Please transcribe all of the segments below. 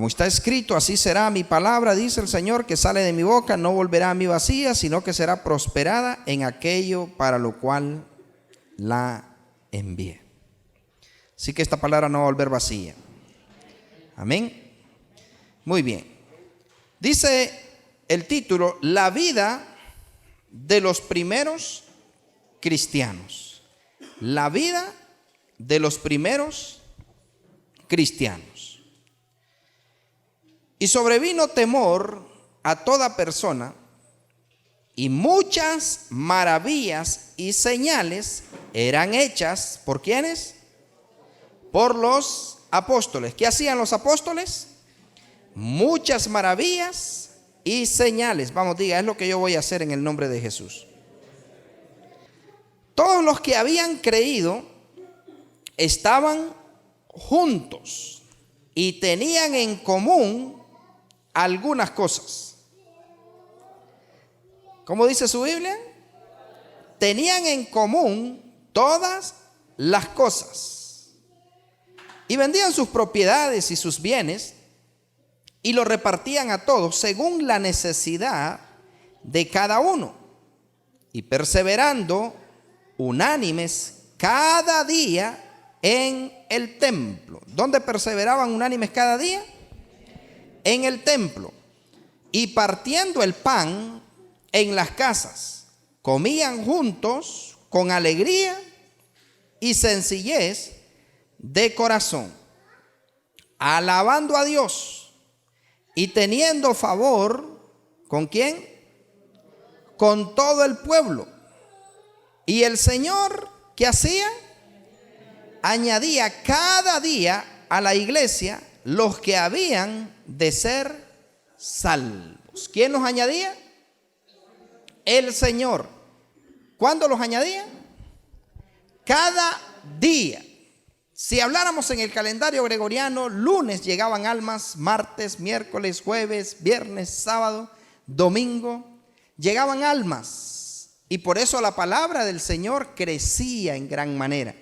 Como está escrito, así será mi palabra, dice el Señor, que sale de mi boca, no volverá a mí vacía, sino que será prosperada en aquello para lo cual la envié. Así que esta palabra no va a volver vacía. Amén. Muy bien. Dice el título, la vida de los primeros cristianos. La vida de los primeros cristianos. Y sobrevino temor a toda persona, y muchas maravillas y señales eran hechas, ¿por quiénes? Por los apóstoles. ¿Qué hacían los apóstoles? Muchas maravillas y señales. Vamos, diga, es lo que yo voy a hacer en el nombre de Jesús. Todos los que habían creído estaban juntos y tenían en común algunas cosas. ¿Cómo dice su Biblia? Tenían en común todas las cosas. Y vendían sus propiedades y sus bienes y lo repartían a todos según la necesidad de cada uno. Y perseverando unánimes cada día en el templo. ¿Dónde perseveraban unánimes cada día? En el templo. Y partiendo el pan en las casas, comían juntos con alegría y sencillez de corazón, alabando a Dios y teniendo favor, ¿con quién? Con todo el pueblo. Y el Señor, ¿qué hacía? Añadía cada día a la iglesia los que habían de ser salvos. ¿Quién los añadía? El Señor. ¿Cuándo los añadía? Cada día. Si habláramos en el calendario gregoriano, lunes llegaban almas, martes, miércoles, jueves, viernes, sábado, domingo, llegaban almas. Y por eso la palabra del Señor crecía en gran manera,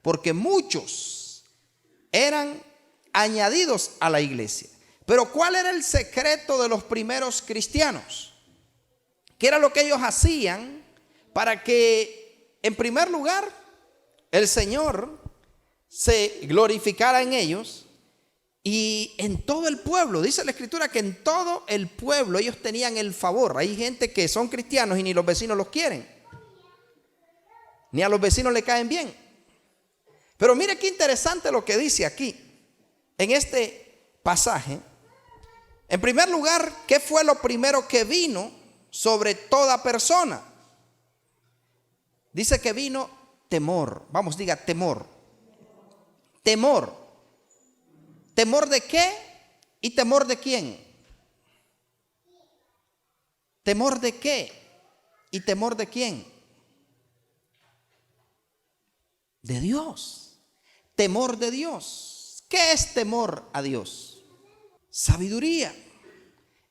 porque muchos eran añadidos a la iglesia. Pero ¿cuál era el secreto de los primeros cristianos? ¿Qué era lo que ellos hacían para que, en primer lugar, el Señor se glorificara en ellos y en todo el pueblo? Dice la Escritura que en todo el pueblo ellos tenían el favor. Hay gente que son cristianos y ni los vecinos los quieren, ni a los vecinos le caen bien. Pero mire qué interesante lo que dice aquí, en este pasaje. En primer lugar, ¿qué fue lo primero que vino sobre toda persona? Dice que vino temor. Vamos, diga temor. Temor. ¿Temor de qué? ¿Y temor de quién? ¿Temor de qué? ¿Y temor de quién? De Dios. Temor de Dios. ¿Qué es temor a Dios? Sabiduría.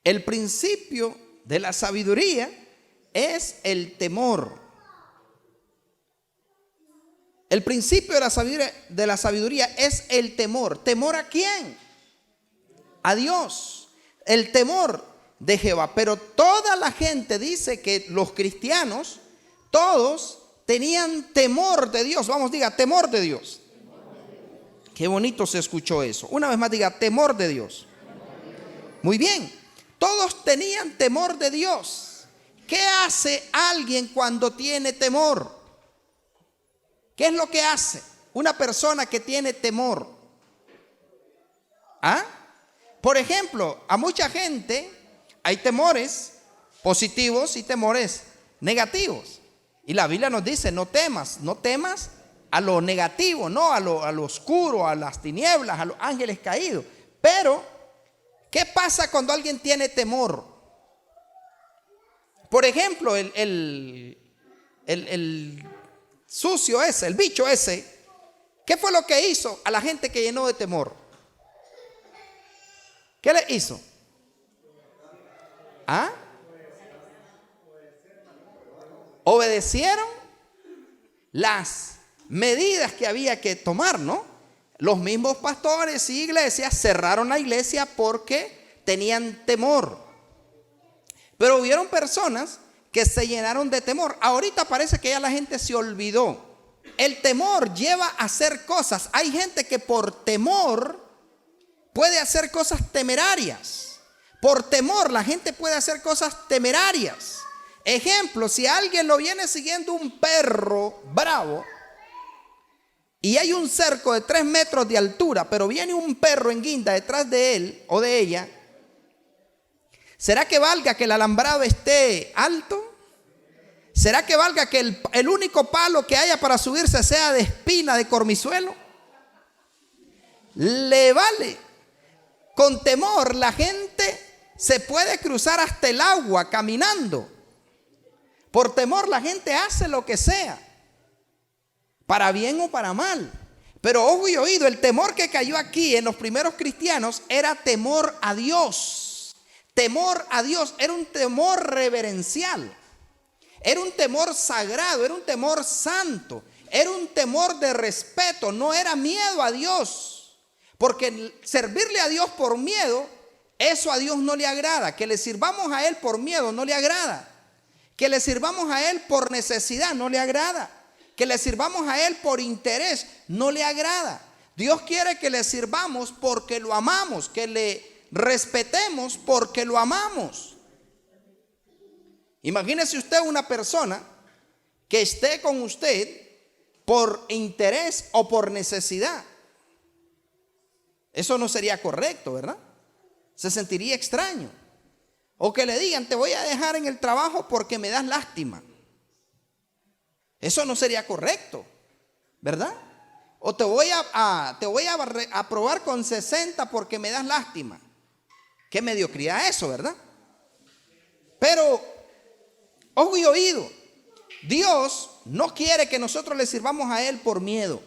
El principio de la sabiduría es el temor. El principio de la sabiduría es el temor. ¿Temor a quién? A Dios. El temor de Jehová. Pero toda la gente dice que los cristianos, todos tenían temor de Dios. Vamos, diga, temor de Dios. Qué bonito se escuchó eso. Una vez más diga, temor de Dios. Muy bien. Todos tenían temor de Dios. ¿Qué hace alguien cuando tiene temor? ¿Qué es lo que hace una persona que tiene temor? ¿Ah? Por ejemplo, a mucha gente hay temores positivos y temores negativos. Y la Biblia nos dice, no temas a lo negativo, no a lo oscuro, a las tinieblas, a los ángeles caídos. Pero, ¿qué pasa cuando alguien tiene temor? Por ejemplo, el sucio ese, el bicho ese, ¿qué fue lo que hizo a la gente que llenó de temor? ¿Qué le hizo? ¿Ah? Obedecieron las medidas que había que tomar, ¿no? Los mismos pastores y iglesias cerraron la iglesia porque tenían temor. Pero hubieron personas que se llenaron de temor. Ahorita parece que ya la gente se olvidó. El temor lleva a hacer cosas. Hay gente que por temor puede hacer cosas temerarias. Por temor la gente puede hacer cosas temerarias. Ejemplo, si a alguien lo viene siguiendo un perro bravo y hay un cerco de 3 metros de altura, pero viene un perro en guinda detrás de él o de ella, ¿será que valga que el alambrado esté alto? ¿Será que valga que el único palo que haya para subirse sea de espina, de cormizuelo? Le vale. Con temor la gente se puede cruzar hasta el agua caminando. Por temor la gente hace lo que sea, para bien o para mal. Pero ojo y oído, el temor que cayó aquí en los primeros cristianos era temor a Dios. Temor a Dios, era un temor reverencial. Era un temor sagrado, era un temor santo, era un temor de respeto, no era miedo a Dios. Porque servirle a Dios por miedo, eso a Dios no le agrada. Que le sirvamos a Él por miedo no le agrada. Que le sirvamos a Él por necesidad no le agrada. Que le sirvamos a Él por interés no le agrada. Dios quiere que le sirvamos porque lo amamos, que le respetemos porque lo amamos. Imagínese usted una persona que esté con usted por interés o por necesidad. Eso no sería correcto, ¿verdad? Se sentiría extraño. O que le digan, te voy a dejar en el trabajo porque me das lástima. Eso no sería correcto, ¿verdad? O te voy a aprobar con 60 porque me das lástima. Qué mediocridad eso, ¿verdad? Pero ojo y oído, Dios no quiere que nosotros le sirvamos a Él por miedo,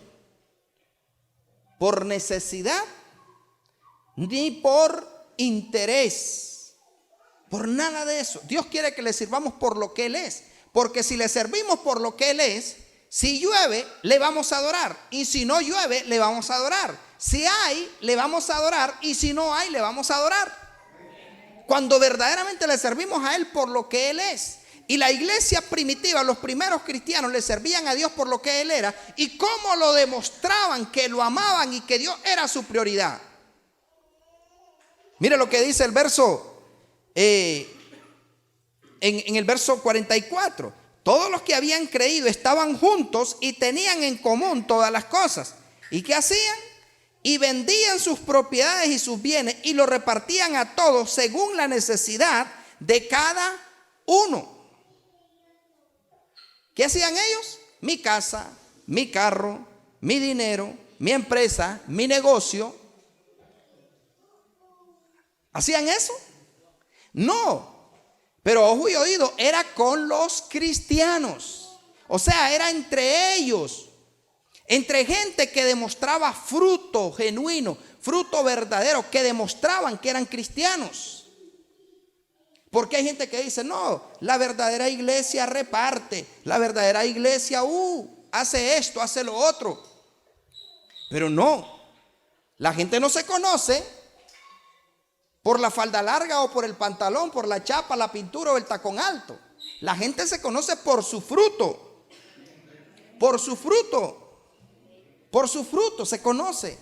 por necesidad, ni por interés, por nada de eso. Dios quiere que le sirvamos por lo que Él es, porque si le servimos por lo que Él es, si llueve, le vamos a adorar, y si no llueve, le vamos a adorar. Si hay, le vamos a adorar, y si no hay, le vamos a adorar. Cuando verdaderamente le servimos a Él por lo que Él es. Y la iglesia primitiva, los primeros cristianos le servían a Dios por lo que Él era. Y cómo lo demostraban, que lo amaban y que Dios era su prioridad. Mire lo que dice el verso, en el verso 44. Todos los que habían creído estaban juntos y tenían en común todas las cosas. ¿Y qué hacían? Y vendían sus propiedades y sus bienes y lo repartían a todos según la necesidad de cada uno. ¿Qué hacían ellos? Mi casa, mi carro, mi dinero, mi empresa, mi negocio. ¿Hacían eso? No. Pero ojo y oído, era con los cristianos. O sea, era entre ellos. Entre gente que demostraba fruto genuino, fruto verdadero, que demostraban que eran cristianos. Porque hay gente que dice, no, la verdadera iglesia reparte, la verdadera iglesia hace esto, hace lo otro. Pero no, la gente no se conoce por la falda larga o por el pantalón, por la chapa, la pintura o el tacón alto. La gente se conoce por su fruto, por su fruto, por su fruto se conoce.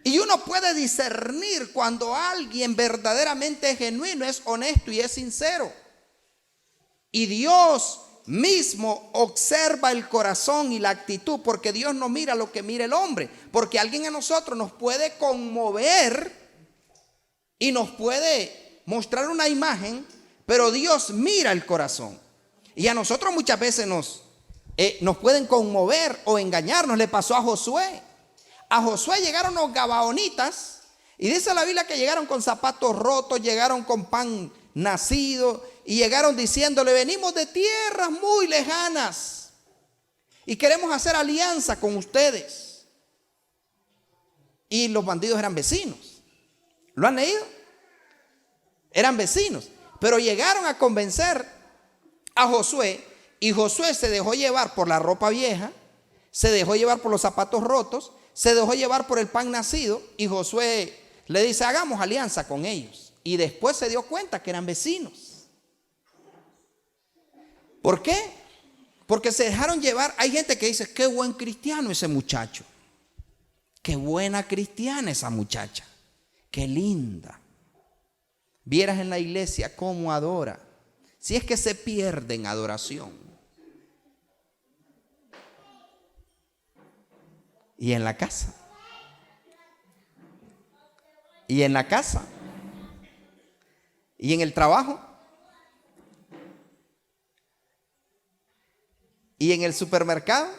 Y uno puede discernir cuando alguien verdaderamente es genuino, es honesto y es sincero. Y Dios mismo observa el corazón y la actitud, porque Dios no mira lo que mira el hombre. Porque alguien a nosotros nos puede conmover y nos puede mostrar una imagen, pero Dios mira el corazón. Y a nosotros muchas veces nos pueden conmover o engañarnos. Le pasó a Josué. A Josué llegaron los gabaonitas y dice la Biblia que llegaron con zapatos rotos, llegaron con pan nacido y llegaron diciéndole, venimos de tierras muy lejanas y queremos hacer alianza con ustedes. Y los bandidos eran vecinos. ¿Lo han leído? Eran vecinos, pero llegaron a convencer a Josué y Josué se dejó llevar por la ropa vieja, se dejó llevar por los zapatos rotos, se dejó llevar por el pan nacido y Josué le dice, hagamos alianza con ellos. Y después se dio cuenta que eran vecinos. ¿Por qué? Porque se dejaron llevar. Hay gente que dice, qué buen cristiano ese muchacho. Qué buena cristiana esa muchacha. Qué linda. Vieras en la iglesia cómo adora. Si es que se pierde en adoración. Y en la casa. Y en la casa. Y en el trabajo. Y en el supermercado.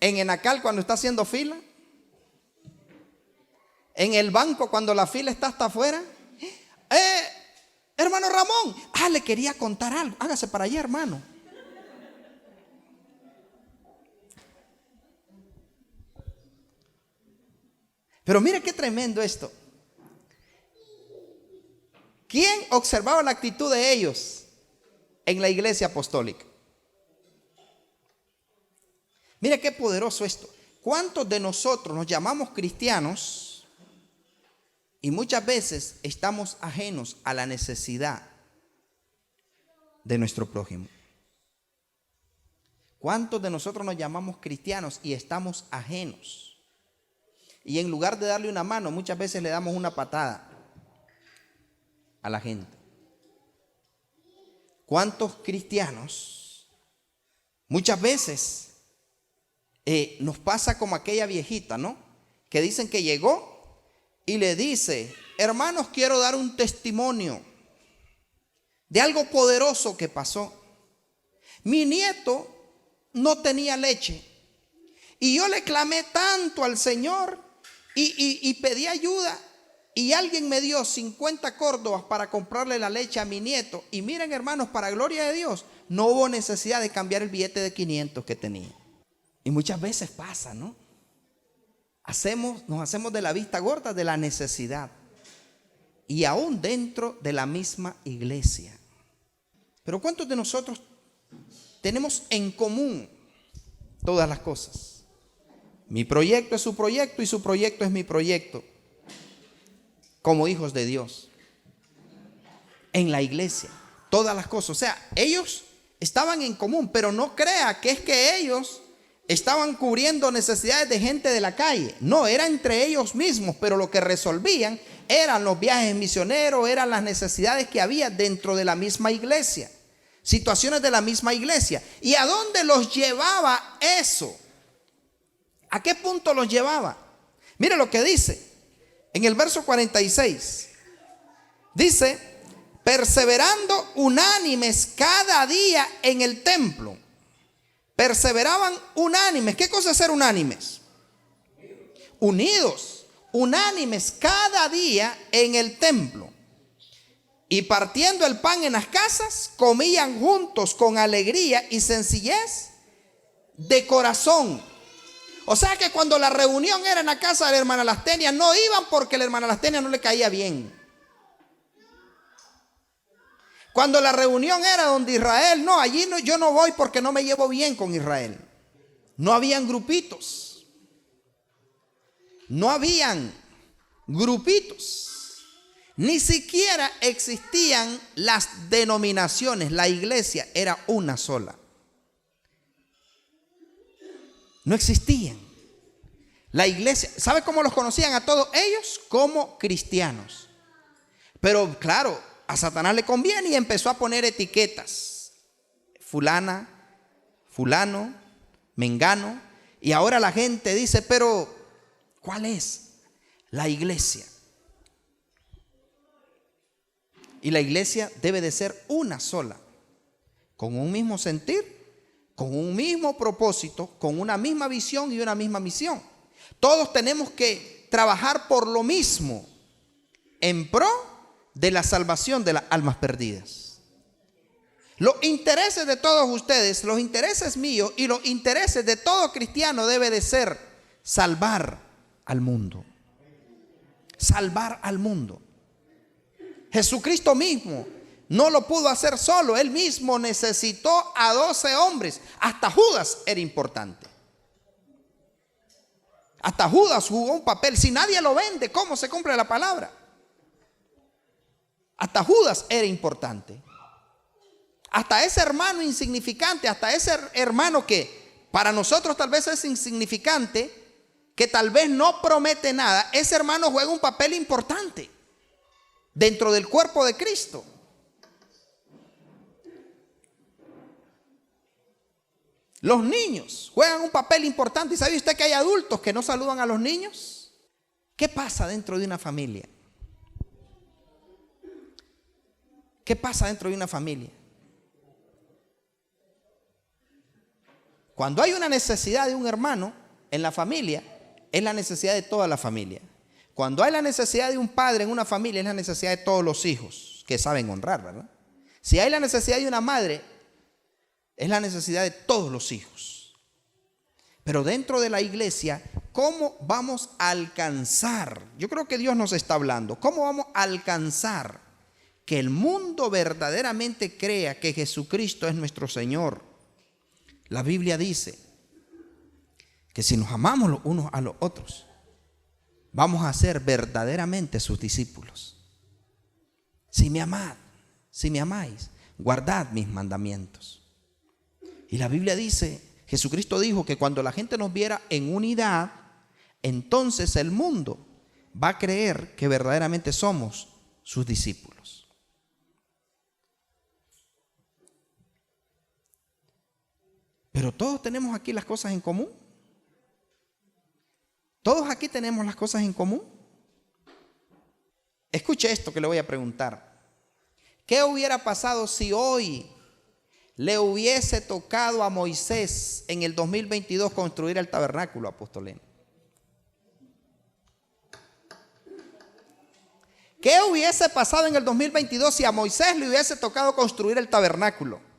En Enacal cuando está haciendo fila. En el banco cuando la fila está hasta afuera. Hermano Ramón. Le quería contar algo. Hágase para allá, hermano. Pero mire qué tremendo esto. ¿Quién observaba la actitud de ellos en la iglesia apostólica? Mire qué poderoso esto. ¿Cuántos de nosotros nos llamamos cristianos y muchas veces estamos ajenos a la necesidad de nuestro prójimo? ¿Cuántos de nosotros nos llamamos cristianos y estamos ajenos? Y en lugar de darle una mano, muchas veces le damos una patada a la gente. ¿Cuántos cristianos muchas veces nos pasa como aquella viejita, ¿no? Que dicen que llegó y le dice, hermanos, quiero dar un testimonio de algo poderoso que pasó. Mi nieto no tenía leche y yo le clamé tanto al Señor y pedí ayuda y alguien me dio 50 córdobas para comprarle la leche a mi nieto. Y miren, hermanos, para gloria de Dios, no hubo necesidad de cambiar el billete de 500 que tenía. Y muchas veces pasa, ¿no? Nos hacemos de la vista gorda de la necesidad. Y aún dentro de la misma iglesia. Pero ¿cuántos de nosotros tenemos en común todas las cosas? Mi proyecto es su proyecto y su proyecto es mi proyecto. Como hijos de Dios. En la iglesia. Todas las cosas. O sea, ellos estaban en común. Pero no crea que es que ellos estaban cubriendo necesidades de gente de la calle. No, era entre ellos mismos. Pero lo que resolvían eran los viajes misioneros. Eran las necesidades que había dentro de la misma iglesia. Situaciones de la misma iglesia. ¿Y a dónde los llevaba eso? ¿A qué punto los llevaba? Mire lo que dice en el verso 46. Dice, perseverando unánimes cada día en el templo. Perseveraban unánimes. ¿Qué cosa es ser unánimes? Unidos, unánimes cada día en el templo. Y partiendo el pan en las casas, comían juntos con alegría y sencillez de corazón. O sea que cuando la reunión era en la casa de la hermana Lastenia, no iban porque la hermana Lastenia no le caía bien. Cuando la reunión era donde Israel, no, allí no, yo no voy porque no me llevo bien con Israel. No habían grupitos. No habían grupitos. Ni siquiera existían las denominaciones. La iglesia era una sola. No existían. La iglesia, ¿sabe cómo los conocían a todos ellos? Como cristianos. Pero claro, a Satanás le conviene y empezó a poner etiquetas. Fulana, fulano, mengano. Y ahora la gente dice, pero ¿cuál es? La iglesia. Y la iglesia debe de ser una sola. Con un mismo sentir, con un mismo propósito, con una misma visión y una misma misión. Todos tenemos que trabajar por lo mismo en pro de la salvación de las almas perdidas. Los intereses de todos ustedes, los intereses míos y los intereses de todo cristiano debe de ser salvar al mundo. Salvar al mundo. Jesucristo mismo no lo pudo hacer solo. Él mismo necesitó a 12 hombres. Hasta Judas era importante. Hasta Judas jugó un papel. Si nadie lo vende, ¿cómo se cumple la palabra? Hasta Judas era importante. Hasta ese hermano insignificante, hasta ese hermano que para nosotros tal vez es insignificante, que tal vez no promete nada, ese hermano juega un papel importante dentro del cuerpo de Cristo. Los niños juegan un papel importante. ¿Y sabe usted que hay adultos que no saludan a los niños? ¿Qué pasa dentro de una familia? ¿Qué pasa dentro de una familia? Cuando hay una necesidad de un hermano en la familia, es la necesidad de toda la familia. Cuando hay la necesidad de un padre en una familia, es la necesidad de todos los hijos que saben honrar, ¿verdad? Si hay la necesidad de una madre, es la necesidad de todos los hijos. Pero dentro de la iglesia, ¿cómo vamos a alcanzar? Yo creo que Dios nos está hablando. ¿Cómo vamos a alcanzar que el mundo verdaderamente crea que Jesucristo es nuestro Señor? La Biblia dice que si nos amamos los unos a los otros, vamos a ser verdaderamente sus discípulos. Si me amáis, guardad mis mandamientos. Y la Biblia dice, Jesucristo dijo que cuando la gente nos viera en unidad, entonces el mundo va a creer que verdaderamente somos sus discípulos. Pero todos tenemos aquí las cosas en común. Todos aquí tenemos las cosas en común. Escuche esto que le voy a preguntar. ¿Qué hubiera pasado si hoy le hubiese tocado a Moisés en el 2022 construir el tabernáculo apostoleno? ¿Qué hubiese pasado en el 2022 si a Moisés le hubiese tocado construir el tabernáculo?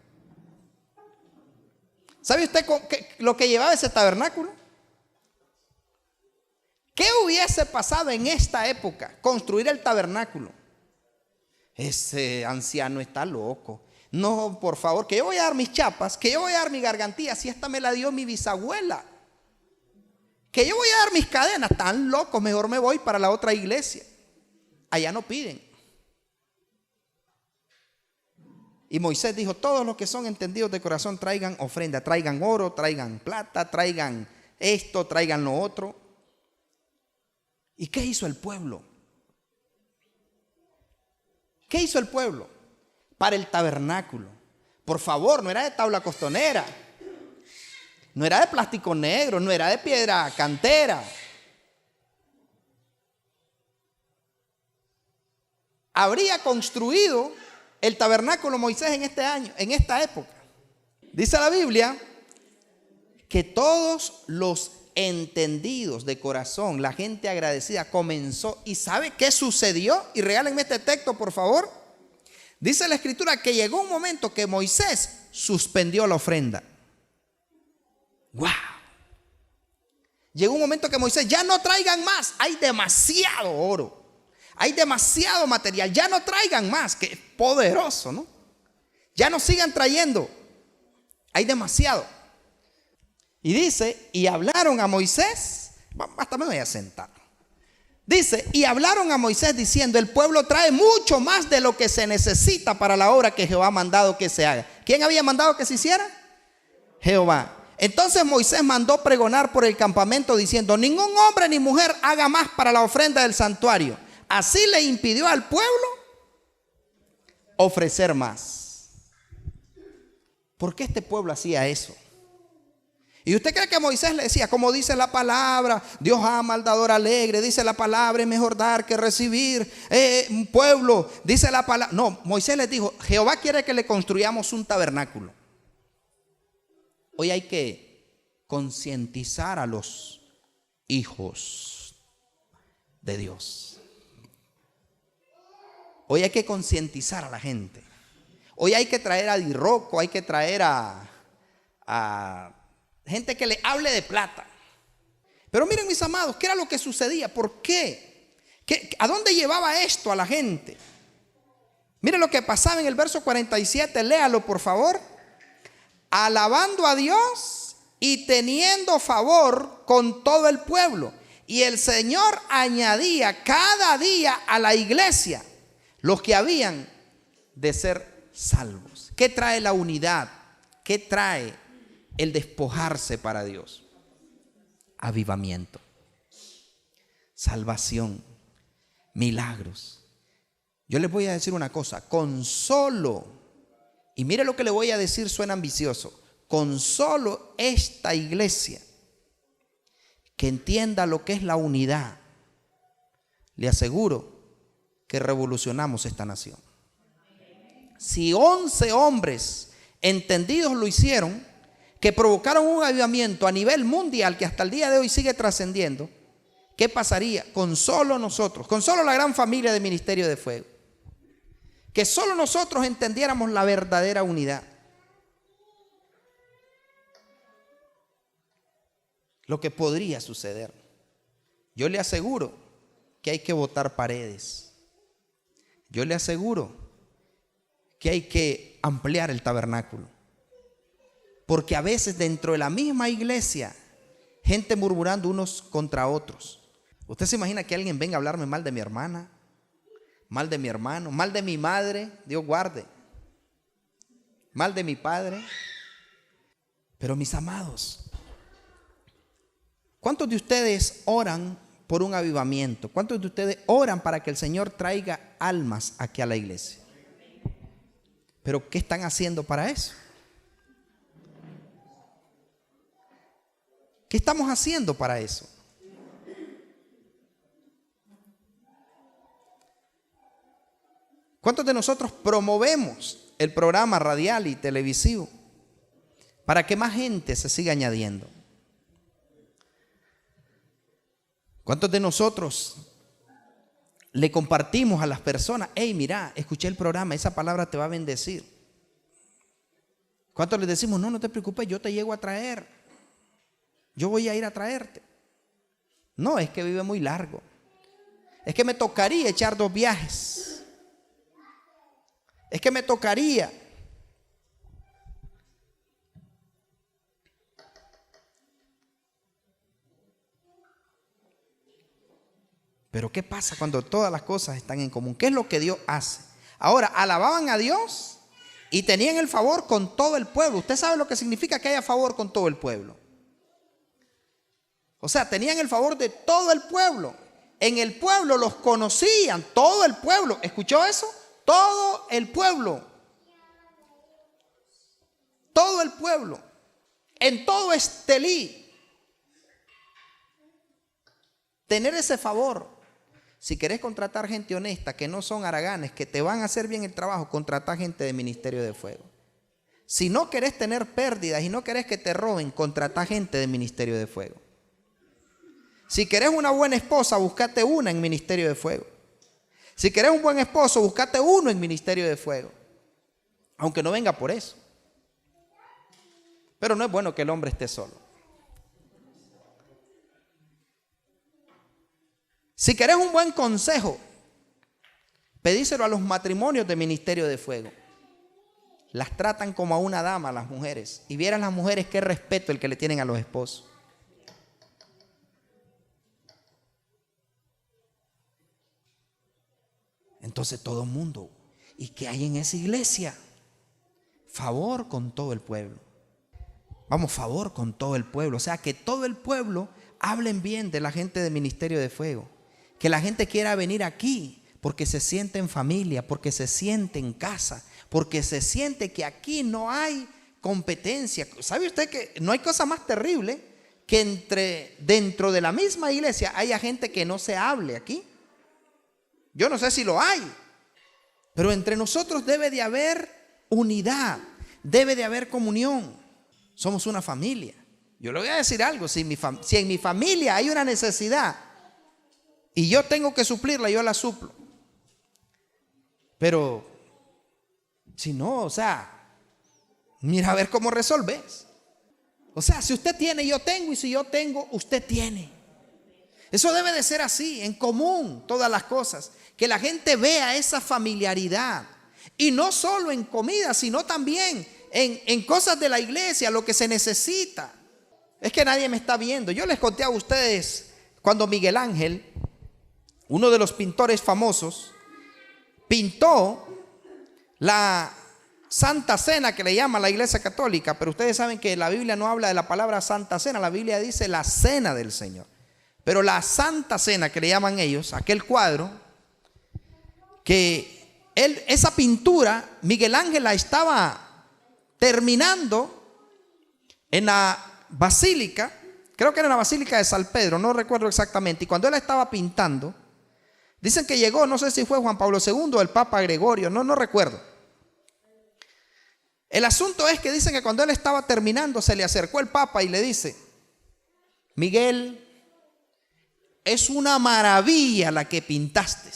¿Sabe usted lo que llevaba ese tabernáculo? ¿Qué hubiese pasado en esta época? Construir el tabernáculo. Ese anciano está loco. No, por favor, que yo voy a dar mis chapas, que yo voy a dar mi gargantilla, si esta me la dio mi bisabuela. Que yo voy a dar mis cadenas, tan loco, mejor me voy para la otra iglesia. Allá no piden. Y Moisés dijo, todos los que son entendidos de corazón traigan ofrenda, traigan oro, traigan plata, traigan esto, traigan lo otro. ¿Y qué hizo el pueblo? ¿Qué hizo el pueblo? Para el tabernáculo. Por favor, no era de tabla costonera, no era de plástico negro, no era de piedra cantera. Habría construido el tabernáculo Moisés en este año, en esta época. Dice la Biblia que todos los entendidos de corazón, la gente agradecida comenzó. ¿Y sabe qué sucedió? Y regálenme este texto, por favor. Dice la escritura que llegó un momento que Moisés suspendió la ofrenda. ¡Wow! Llegó un momento que Moisés, ya no traigan más, hay demasiado oro. Hay demasiado material, ya no traigan más, que es poderoso, ¿no? Ya no sigan trayendo, hay demasiado. Y dice, y hablaron a Moisés, hasta me voy a sentar. Dice, y hablaron a Moisés diciendo, el pueblo trae mucho más de lo que se necesita para la obra que Jehová ha mandado que se haga. ¿Quién había mandado que se hiciera? Jehová. Entonces Moisés mandó pregonar por el campamento diciendo, ningún hombre ni mujer haga más para la ofrenda del santuario. Así le impidió al pueblo ofrecer más. ¿Por qué este pueblo hacía eso? ¿Y usted cree que Moisés le decía, como dice la palabra, Dios ama al dador alegre? Dice la palabra, es mejor dar que recibir. Pueblo, dice la palabra. No, Moisés les dijo, Jehová quiere que le construyamos un tabernáculo. Hoy hay que concientizar a los hijos de Dios. Hoy hay que concientizar a la gente. Hoy hay que traer a Dirroco, hay que traer a gente que le hable de plata. Pero miren, mis amados, ¿qué era lo que sucedía? ¿Por qué? ¿A dónde llevaba esto a la gente? Miren lo que pasaba en el verso 47, léalo por favor. Alabando a Dios y teniendo favor con todo el pueblo. Y el Señor añadía cada día a la iglesia los que habían de ser salvos. ¿Qué trae la unidad? ¿Qué trae el despojarse para Dios? Avivamiento, salvación, milagros. Yo les voy a decir una cosa, con solo, y mire lo que le voy a decir, suena ambicioso, con solo esta iglesia que entienda lo que es la unidad, le aseguro que revolucionamos esta nación. Si 11 hombres entendidos lo hicieron, que provocaron un avivamiento a nivel mundial que hasta el día de hoy sigue trascendiendo, ¿qué pasaría con solo nosotros, con solo la gran familia de Ministerio de Fuego? Que solo nosotros entendiéramos la verdadera unidad. Lo que podría suceder. Yo le aseguro que hay que botar paredes. Yo le aseguro que hay que ampliar el tabernáculo. Porque a veces dentro de la misma iglesia, gente murmurando unos contra otros. ¿Usted se imagina que alguien venga a hablarme mal de mi hermana, mal de mi hermano, mal de mi madre? Dios guarde. Mal de mi padre. Pero mis amados, ¿cuántos de ustedes oran por un avivamiento? ¿Cuántos de ustedes oran para que el Señor traiga almas aquí a la iglesia? Pero ¿qué están haciendo para eso? ¿Qué estamos haciendo para eso? ¿Cuántos de nosotros promovemos el programa radial y televisivo para que más gente se siga añadiendo? ¿Cuántos de nosotros le compartimos a las personas: hey, mira, escuché el programa, esa palabra te va a bendecir? ¿Cuántos les decimos: no te preocupes, yo te llego a traer, yo voy a ir a traerte? No, es que vive muy largo, es que me tocaría echar 2 viajes, es que me tocaría. Pero ¿qué pasa cuando todas las cosas están en común? ¿Qué es lo que Dios hace? Ahora, alababan a Dios y tenían el favor con todo el pueblo. ¿Usted sabe lo que significa que haya favor con todo el pueblo? O sea, tenían el favor de todo el pueblo. En el pueblo los conocían, todo el pueblo. ¿Escuchó eso? Todo el pueblo. Todo el pueblo. En todo Estelí. Tener ese favor. Si querés contratar gente honesta, que no son haraganes, que te van a hacer bien el trabajo, contrata gente de Ministerio de Fuego. Si no querés tener pérdidas y no querés que te roben, contrata gente de Ministerio de Fuego. Si querés una buena esposa, búscate una en Ministerio de Fuego. Si querés un buen esposo, búscate uno en Ministerio de Fuego. Aunque no venga por eso. Pero no es bueno que el hombre esté solo. Si querés un buen consejo, pedíselo a los matrimonios de Ministerio de Fuego. Las tratan como a una dama las mujeres. Y vieran las mujeres qué respeto el que le tienen a los esposos. Entonces todo el mundo, ¿y qué hay en esa iglesia? Favor con todo el pueblo. Vamos, favor con todo el pueblo. O sea, que todo el pueblo hablen bien de la gente de Ministerio de Fuego. Que la gente quiera venir aquí porque se siente en familia, porque se siente en casa, porque se siente que aquí no hay competencia. ¿Sabe usted que no hay cosa más terrible que dentro de la misma iglesia haya gente que no se hable aquí? Yo no sé si lo hay, pero entre nosotros debe de haber unidad, debe de haber comunión. Somos una familia. Yo le voy a decir algo: si en mi familia hay una necesidad y yo tengo que suplirla, yo la suplo. Pero si no, o sea, mira a ver cómo resolves. O sea, si usted tiene, yo tengo, y si yo tengo, usted tiene. Eso debe de ser así, en común, todas las cosas. Que la gente vea esa familiaridad. Y no solo en comida, sino también en cosas de la iglesia, lo que se necesita. Es que nadie me está viendo. Yo les conté a ustedes cuando Miguel Ángel, uno de los pintores famosos, pintó la Santa Cena, que le llama la Iglesia Católica, pero ustedes saben que la Biblia no habla de la palabra Santa Cena, la Biblia dice la Cena del Señor. Pero la Santa Cena, que le llaman ellos, aquel cuadro, que esa pintura, Miguel Ángel la estaba terminando en la basílica, creo que era la basílica de San Pedro, no recuerdo exactamente, y cuando él la estaba pintando, dicen que llegó, no sé si fue Juan Pablo II o el Papa Gregorio, no recuerdo. El asunto es que dicen que cuando él estaba terminando, se le acercó el Papa y le dice: Miguel, es una maravilla la que pintaste.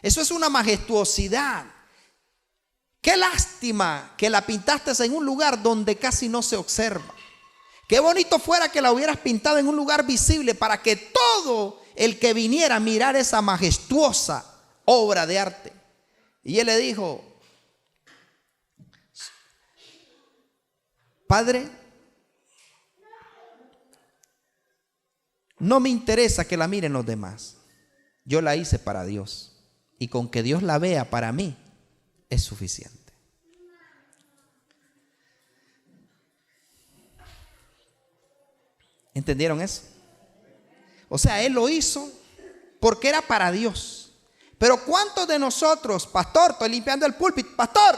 Eso es una majestuosidad. Qué lástima que la pintaste en un lugar donde casi no se observa. Qué bonito fuera que la hubieras pintado en un lugar visible para que todo el que viniera a mirar esa majestuosa obra de arte. Y él le dijo: Padre, no me interesa que la miren los demás. Yo la hice para Dios. Y con que Dios la vea para mí es suficiente. ¿Entendieron eso? O sea, él lo hizo porque era para Dios. Pero ¿cuántos de nosotros, pastor, estoy limpiando el púlpito, pastor,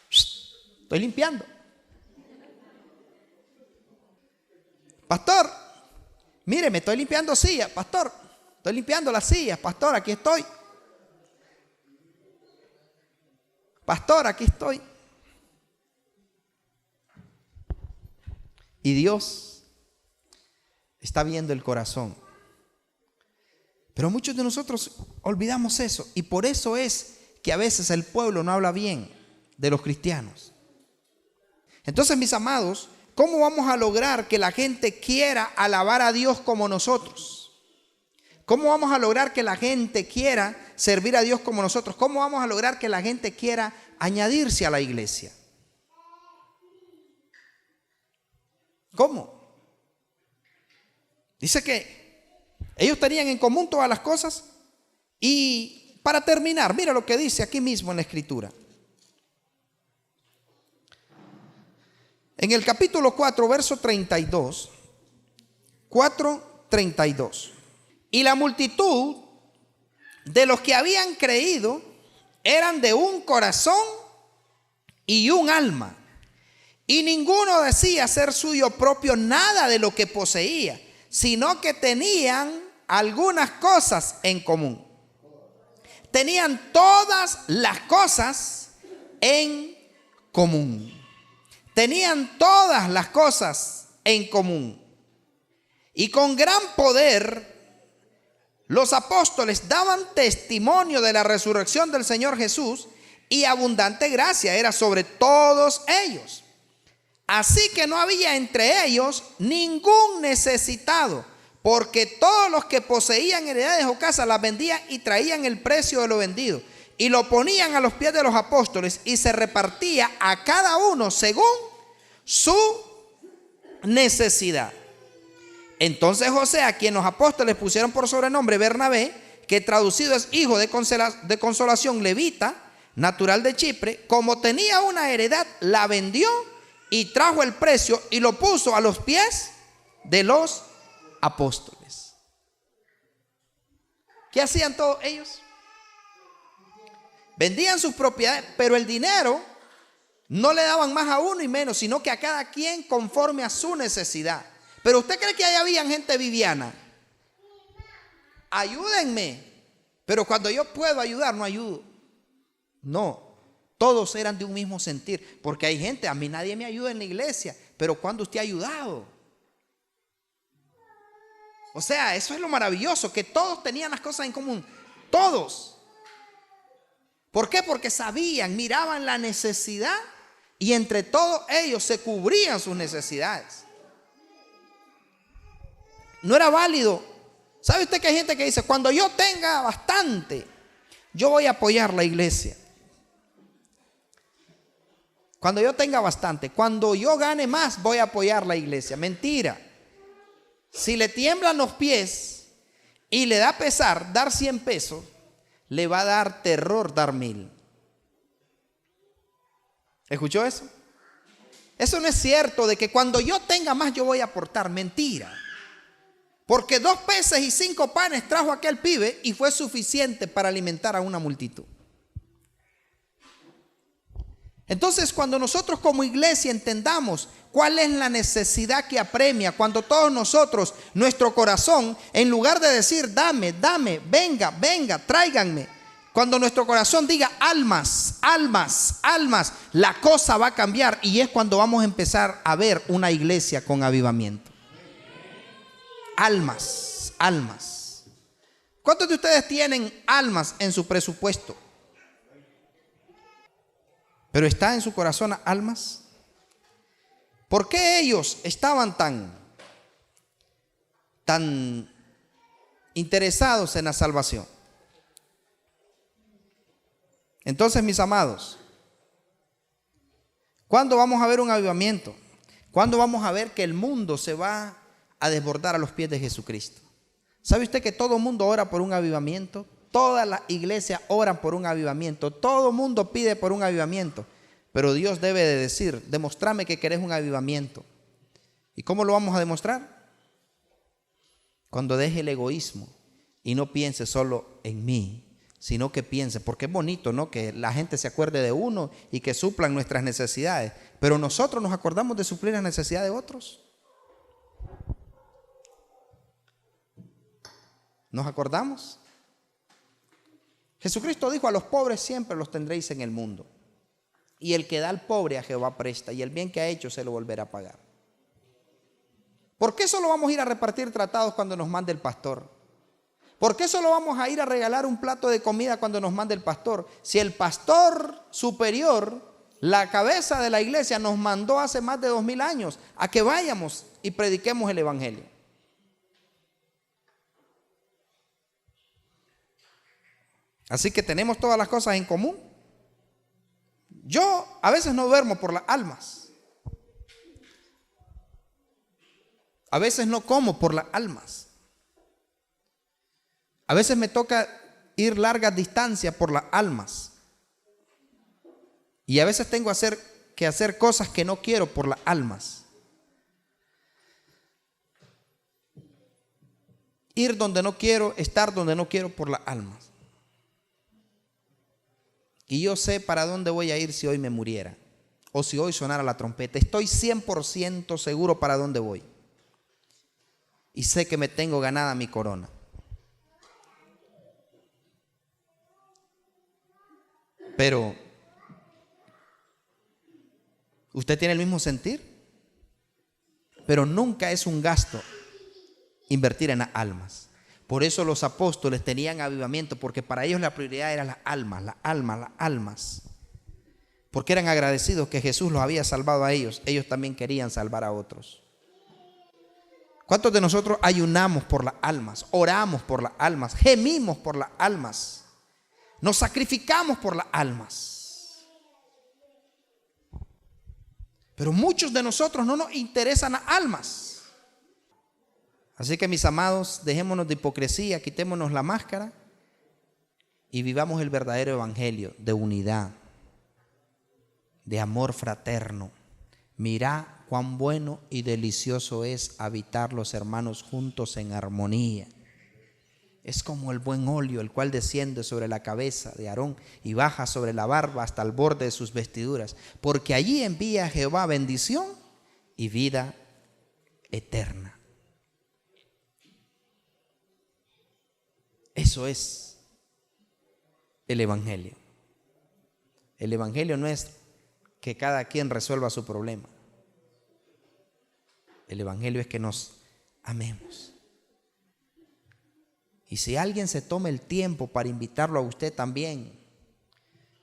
estoy limpiando, pastor, mire, me estoy limpiando sillas, pastor, estoy limpiando las sillas, pastor, aquí estoy, pastor, aquí estoy? Y Dios está viendo el corazón. Pero muchos de nosotros olvidamos eso. Y por eso es que a veces el pueblo no habla bien de los cristianos. Entonces, mis amados, ¿cómo vamos a lograr que la gente quiera alabar a Dios como nosotros? ¿Cómo vamos a lograr que la gente quiera servir a Dios como nosotros? ¿Cómo vamos a lograr que la gente quiera añadirse a la iglesia? ¿Cómo? Dice que ellos tenían en común todas las cosas. Y para terminar, mira lo que dice aquí mismo en la Escritura. En el capítulo 4, verso 32. 4:32. Y la multitud de los que habían creído eran de un corazón y un alma. Y ninguno decía ser suyo propio nada de lo que poseía, sino que tenían algunas cosas en común. Tenían todas las cosas en común. Tenían todas las cosas en común. Y con gran poder los apóstoles daban testimonio de la resurrección del Señor Jesús, y abundante gracia era sobre todos ellos. Así que no había entre ellos ningún necesitado, porque todos los que poseían heredades o casas las vendían y traían el precio de lo vendido y lo ponían a los pies de los apóstoles, y se repartía a cada uno según su necesidad. Entonces José, a quien los apóstoles pusieron por sobrenombre Bernabé, que traducido es hijo de consolación, levita, natural de Chipre, como tenía una heredad, la vendió y trajo el precio y lo puso a los pies de los apóstoles. ¿Qué hacían todos ellos? Vendían sus propiedades, pero el dinero no le daban más a uno y menos, sino que a cada quien conforme a su necesidad. Pero ¿usted cree que ahí había gente viviana? Ayúdenme. Pero cuando yo puedo ayudar, no ayudo. No. Todos eran de un mismo sentir. Porque hay gente, a mí nadie me ayuda en la iglesia, pero ¿cuándo usted ha ayudado? O sea, eso es lo maravilloso, que todos tenían las cosas en común. Todos. ¿Por qué? Porque sabían, miraban la necesidad y entre todos ellos se cubrían sus necesidades. No era válido. ¿Sabe usted que hay gente que dice: cuando yo tenga bastante, yo voy a apoyar la iglesia? Cuando yo tenga bastante, cuando yo gane más, voy a apoyar la iglesia. Mentira. Si le tiemblan los pies y le da pesar dar 100 pesos, le va a dar terror dar 1000. ¿Escuchó eso? Eso no es cierto de que cuando yo tenga más yo voy a aportar. Mentira. Porque 2 peces y 5 panes trajo aquel pibe y fue suficiente para alimentar a una multitud. Entonces, cuando nosotros como iglesia entendamos cuál es la necesidad que apremia, cuando todos nosotros, nuestro corazón, en lugar de decir dame, dame, venga, venga, tráiganme, cuando nuestro corazón diga almas, almas, almas, la cosa va a cambiar y es cuando vamos a empezar a ver una iglesia con avivamiento. Almas, almas. ¿Cuántos de ustedes tienen almas en su presupuesto? Pero ¿está en su corazón almas? ¿Por qué ellos estaban tan interesados en la salvación? Entonces, mis amados, ¿cuándo vamos a ver un avivamiento? ¿Cuándo vamos a ver que el mundo se va a desbordar a los pies de Jesucristo? ¿Sabe usted que todo el mundo ora por un avivamiento? Todas las iglesias oran por un avivamiento. Todo el mundo pide por un avivamiento. Pero Dios debe de decir, demostrame que querés un avivamiento. ¿Y cómo lo vamos a demostrar? Cuando deje el egoísmo y no piense solo en mí, sino que piense, porque es bonito, ¿no?, que la gente se acuerde de uno y que suplan nuestras necesidades. Pero nosotros nos acordamos de suplir las necesidades de otros. ¿Nos acordamos? Jesucristo dijo, a los pobres siempre los tendréis en el mundo. Y el que da al pobre a Jehová presta, y el bien que ha hecho se lo volverá a pagar. ¿Por qué solo vamos a ir a repartir tratados cuando nos mande el pastor? ¿Por qué solo vamos a ir a regalar un plato de comida cuando nos mande el pastor? Si el pastor superior, la cabeza de la iglesia, nos mandó hace más de 2000 años a que vayamos y prediquemos el evangelio. Así que tenemos todas las cosas en común. Yo a veces no duermo por las almas. A veces no como por las almas. A veces me toca ir largas distancias por las almas. Y a veces tengo que hacer cosas que no quiero por las almas. Ir donde no quiero, estar donde no quiero por las almas. Y yo sé para dónde voy a ir si hoy me muriera o si hoy sonara la trompeta. Estoy 100% seguro para dónde voy. Y sé que me tengo ganada mi corona. Pero, ¿usted tiene el mismo sentir? Pero nunca es un gasto invertir en las almas. Por eso los apóstoles tenían avivamiento, porque para ellos la prioridad eran las almas, las almas, las almas. Porque eran agradecidos que Jesús los había salvado a ellos. Ellos también querían salvar a otros. ¿Cuántos de nosotros ayunamos por las almas? Oramos por las almas, gemimos por las almas, nos sacrificamos por las almas? Pero muchos de nosotros no nos interesan las almas. Así que, mis amados, dejémonos de hipocresía, quitémonos la máscara y vivamos el verdadero evangelio de unidad, de amor fraterno. Mirá cuán bueno y delicioso es habitar los hermanos juntos en armonía. Es como el buen óleo, el cual desciende sobre la cabeza de Aarón y baja sobre la barba hasta el borde de sus vestiduras, porque allí envía Jehová bendición y vida eterna. Eso es el evangelio. El evangelio no es que cada quien resuelva su problema. El evangelio es que nos amemos. Y si alguien se toma el tiempo para invitarlo a usted también,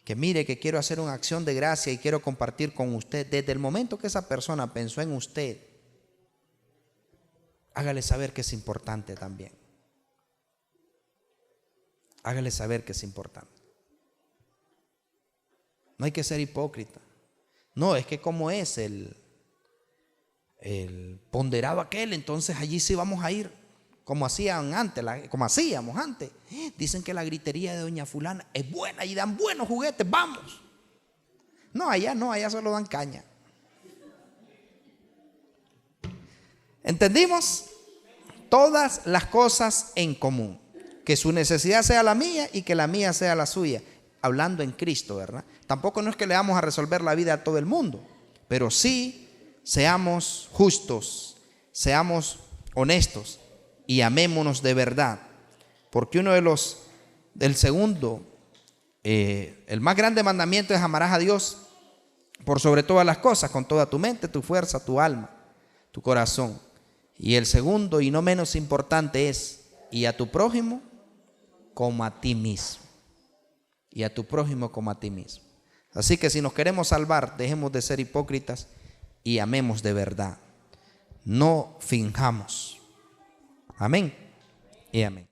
que mire que quiero hacer una acción de gracia y quiero compartir con usted, desde el momento que esa persona pensó en usted, hágale saber que es importante también. Hágale saber que es importante. No hay que ser hipócrita. No, es que como es el ponderado aquel, entonces allí sí vamos a ir como hacían antes, como hacíamos antes. Dicen que la gritería de doña fulana es buena y dan buenos juguetes, vamos. No, allá solo dan caña. ¿Entendimos? Todas las cosas en común. Que su necesidad sea la mía y que la mía sea la suya. Hablando en Cristo, ¿verdad? Tampoco no es que le vamos a resolver la vida a todo el mundo, pero sí seamos justos, seamos honestos y amémonos de verdad. Porque del segundo, el más grande mandamiento es: amarás a Dios por sobre todas las cosas, con toda tu mente, tu fuerza, tu alma, tu corazón. Y el segundo y no menos importante es: y a tu prójimo como a ti mismo. Y a tu prójimo como a ti mismo. Así que si nos queremos salvar, dejemos de ser hipócritas y amemos de verdad. No finjamos. Amén y amén.